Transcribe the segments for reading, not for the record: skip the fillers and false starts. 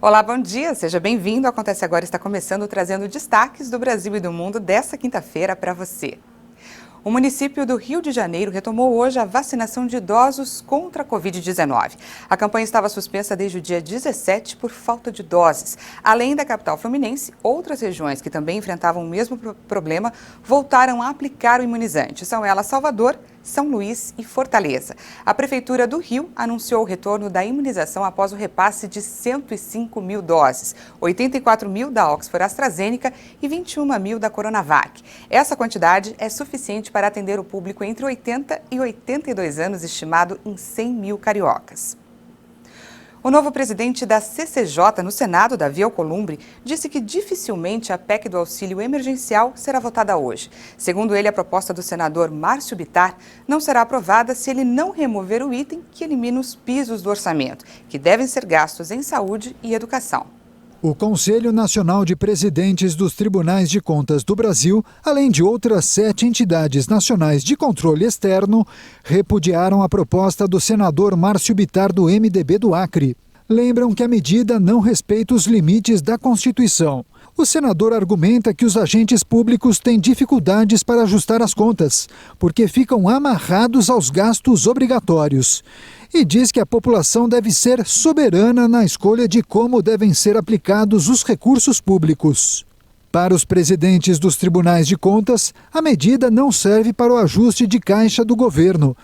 Olá, bom dia, seja bem-vindo. Acontece Agora está começando trazendo destaques do Brasil e do mundo desta quinta-feira para você. O município do Rio de Janeiro retomou hoje a vacinação de idosos contra a Covid-19. A campanha estava suspensa desde o dia 17 por falta de doses. Além da capital fluminense, outras regiões que também enfrentavam o mesmo problema voltaram a aplicar o imunizante. São elas Salvador, São Luís e Fortaleza. A Prefeitura do Rio anunciou o retorno da imunização após o repasse de 105 mil doses, 84 mil da Oxford AstraZeneca e 21 mil da Coronavac. Essa quantidade é suficiente para atender o público entre 80 e 82 anos, estimado em 100 mil cariocas. O novo presidente da CCJ no Senado, Davi Alcolumbre, disse que dificilmente a PEC do auxílio emergencial será votada hoje. Segundo ele, a proposta do senador Márcio Bittar não será aprovada se ele não remover o item que elimina os pisos do orçamento, que devem ser gastos em saúde e educação. O Conselho Nacional de Presidentes dos Tribunais de Contas do Brasil, além de outras 7 entidades nacionais de controle externo, repudiaram a proposta do senador Márcio Bittar do MDB do Acre. Lembram que a medida não respeita os limites da Constituição. O senador argumenta que os agentes públicos têm dificuldades para ajustar as contas, porque ficam amarrados aos gastos obrigatórios. E diz que a população deve ser soberana na escolha de como devem ser aplicados os recursos públicos. Para os presidentes dos tribunais de contas, a medida não serve para o ajuste de caixa do governo.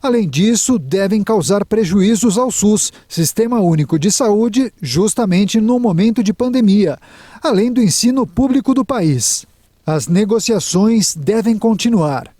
Além disso, devem causar prejuízos ao SUS, Sistema Único de Saúde, justamente no momento de pandemia, além do ensino público do país. As negociações devem continuar.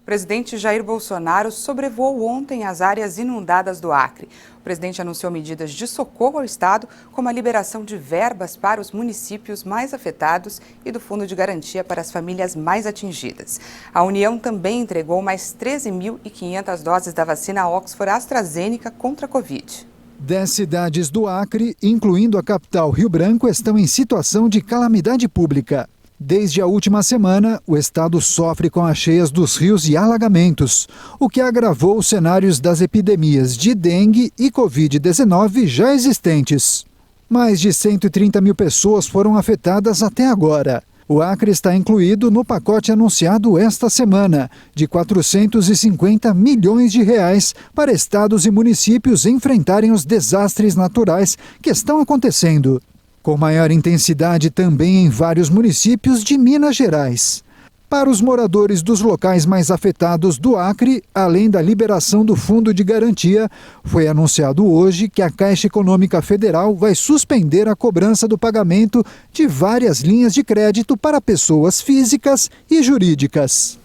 O presidente Jair Bolsonaro sobrevoou ontem as áreas inundadas do Acre. O presidente anunciou medidas de socorro ao Estado, como a liberação de verbas para os municípios mais afetados e do Fundo de Garantia para as famílias mais atingidas. A União também entregou mais 13.500 doses da vacina Oxford AstraZeneca contra a Covid. 10 cidades do Acre, incluindo a capital Rio Branco, estão em situação de calamidade pública. Desde a última semana, o estado sofre com as cheias dos rios e alagamentos, o que agravou os cenários das epidemias de dengue e Covid-19 já existentes. Mais de 130 mil pessoas foram afetadas até agora. O Acre está incluído no pacote anunciado esta semana, de 450 milhões de reais para estados e municípios enfrentarem os desastres naturais que estão acontecendo. Com maior intensidade também em vários municípios de Minas Gerais. Para os moradores dos locais mais afetados do Acre, além da liberação do Fundo de Garantia, foi anunciado hoje que a Caixa Econômica Federal vai suspender a cobrança do pagamento de várias linhas de crédito para pessoas físicas e jurídicas.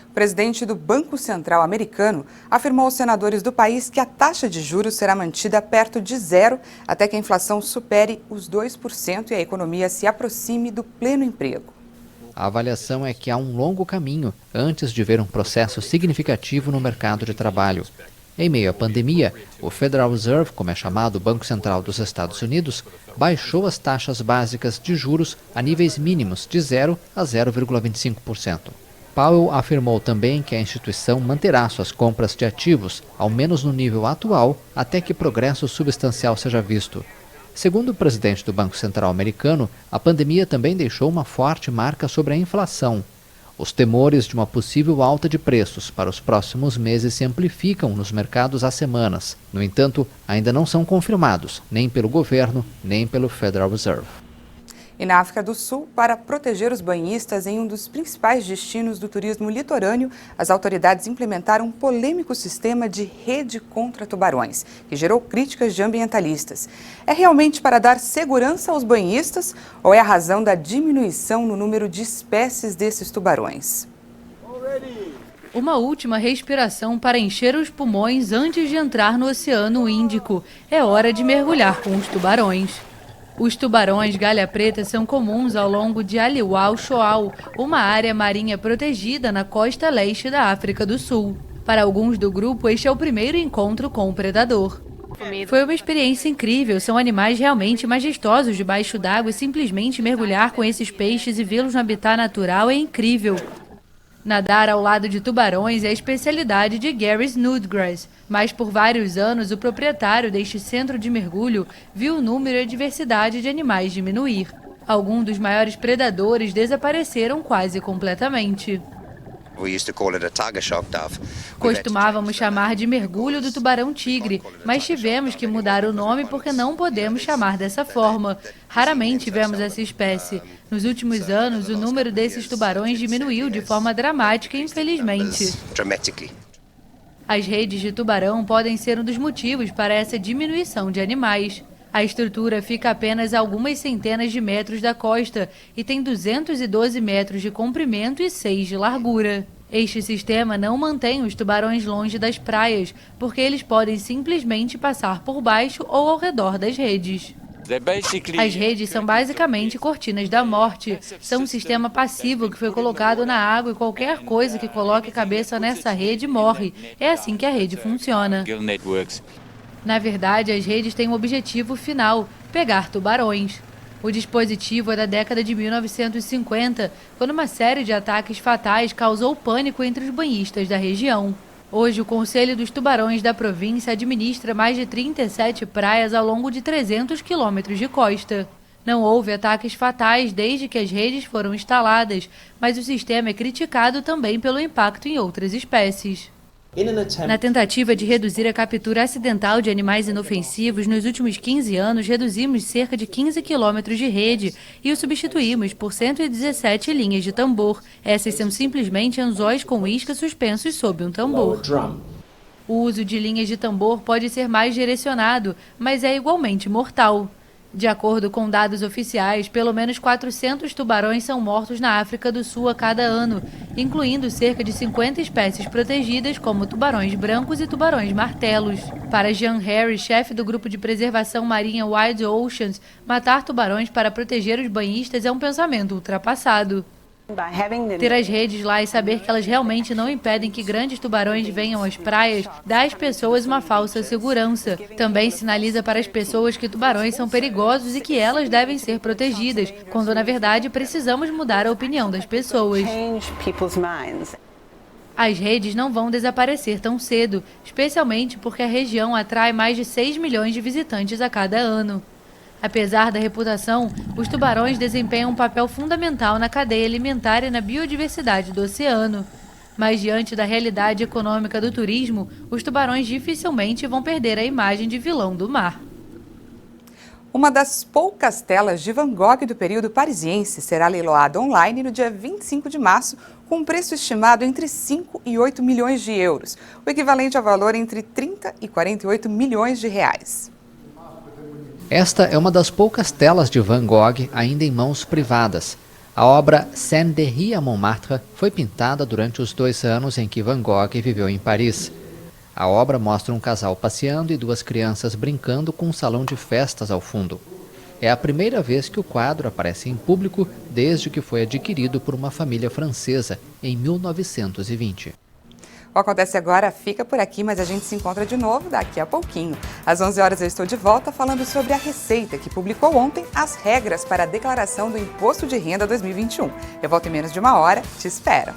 O presidente do Banco Central americano afirmou aos senadores do país que a taxa de juros será mantida perto de zero até que a inflação supere os 2% e a economia se aproxime do pleno emprego. A avaliação é que há um longo caminho antes de ver um processo significativo no mercado de trabalho. Em meio à pandemia, o Federal Reserve, como é chamado o Banco Central dos Estados Unidos, baixou as taxas básicas de juros a níveis mínimos de 0 a 0,25%. Powell afirmou também que a instituição manterá suas compras de ativos, ao menos no nível atual, até que progresso substancial seja visto. Segundo o presidente do Banco Central americano, a pandemia também deixou uma forte marca sobre a inflação. Os temores de uma possível alta de preços para os próximos meses se amplificam nos mercados há semanas. No entanto, ainda não são confirmados, nem pelo governo, nem pelo Federal Reserve. E na África do Sul, para proteger os banhistas em um dos principais destinos do turismo litorâneo, as autoridades implementaram um polêmico sistema de rede contra tubarões, que gerou críticas de ambientalistas. É realmente para dar segurança aos banhistas ou é a razão da diminuição no número de espécies desses tubarões? Uma última respiração para encher os pulmões antes de entrar no Oceano Índico. É hora de mergulhar com os tubarões. Os tubarões galha preta são comuns ao longo de Aliwal Shoal, uma área marinha protegida na costa leste da África do Sul. Para alguns do grupo, este é o primeiro encontro com o predador. Foi uma experiência incrível, são animais realmente majestosos debaixo d'água e simplesmente mergulhar com esses peixes e vê-los no habitat natural é incrível. Nadar ao lado de tubarões é a especialidade de Gary Snodgrass, mas por vários anos o proprietário deste centro de mergulho viu o número e a diversidade de animais diminuir. Alguns dos maiores predadores desapareceram quase completamente. Costumávamos chamar de mergulho do tubarão-tigre, mas tivemos que mudar o nome porque não podemos chamar dessa forma. Raramente vemos essa espécie. Nos últimos anos, o número desses tubarões diminuiu de forma dramática, infelizmente. As redes de tubarão podem ser um dos motivos para essa diminuição de animais. A estrutura fica apenas a algumas centenas de metros da costa e tem 212 metros de comprimento e 6 de largura. Este sistema não mantém os tubarões longe das praias, porque eles podem simplesmente passar por baixo ou ao redor das redes. As redes são basicamente cortinas da morte. São um sistema passivo que foi colocado na água e qualquer coisa que coloque a cabeça nessa rede morre. É assim que a rede funciona. Na verdade, as redes têm um objetivo final: pegar tubarões. O dispositivo é da década de 1950, quando uma série de ataques fatais causou pânico entre os banhistas da região. Hoje, o Conselho dos Tubarões da província administra mais de 37 praias ao longo de 300 quilômetros de costa. Não houve ataques fatais desde que as redes foram instaladas, mas o sistema é criticado também pelo impacto em outras espécies. Na tentativa de reduzir a captura acidental de animais inofensivos, nos últimos 15 anos reduzimos cerca de 15 quilômetros de rede e o substituímos por 117 linhas de tambor. Essas são simplesmente anzóis com isca suspensos sob um tambor. O uso de linhas de tambor pode ser mais direcionado, mas é igualmente mortal. De acordo com dados oficiais, pelo menos 400 tubarões são mortos na África do Sul a cada ano, incluindo cerca de 50 espécies protegidas, como tubarões brancos e tubarões martelos. Para Jean Harry, chefe do grupo de preservação marinha Wild Oceans, matar tubarões para proteger os banhistas é um pensamento ultrapassado. Ter as redes lá e saber que elas realmente não impedem que grandes tubarões venham às praias dá às pessoas uma falsa segurança. Também sinaliza para as pessoas que tubarões são perigosos e que elas devem ser protegidas, quando na verdade precisamos mudar a opinião das pessoas. As redes não vão desaparecer tão cedo, especialmente porque a região atrai mais de 6 milhões de visitantes a cada ano. Apesar da reputação, os tubarões desempenham um papel fundamental na cadeia alimentar e na biodiversidade do oceano. Mas diante da realidade econômica do turismo, os tubarões dificilmente vão perder a imagem de vilão do mar. Uma das poucas telas de Van Gogh do período parisiense será leiloada online no dia 25 de março, com um preço estimado entre 5 e 8 milhões de euros, o equivalente ao valor entre 30 e 48 milhões de reais. Esta é uma das poucas telas de Van Gogh ainda em mãos privadas. A obra Saint-Denis à Montmartre foi pintada durante os 2 anos em que Van Gogh viveu em Paris. A obra mostra um casal passeando e 2 crianças brincando com um salão de festas ao fundo. É a primeira vez que o quadro aparece em público desde que foi adquirido por uma família francesa em 1920. O Acontece Agora fica por aqui, mas a gente se encontra de novo daqui a pouquinho. Às 11 horas eu estou de volta falando sobre a Receita, que publicou ontem as regras para a declaração do Imposto de Renda 2021. Eu volto em menos de 1 hora, te espero.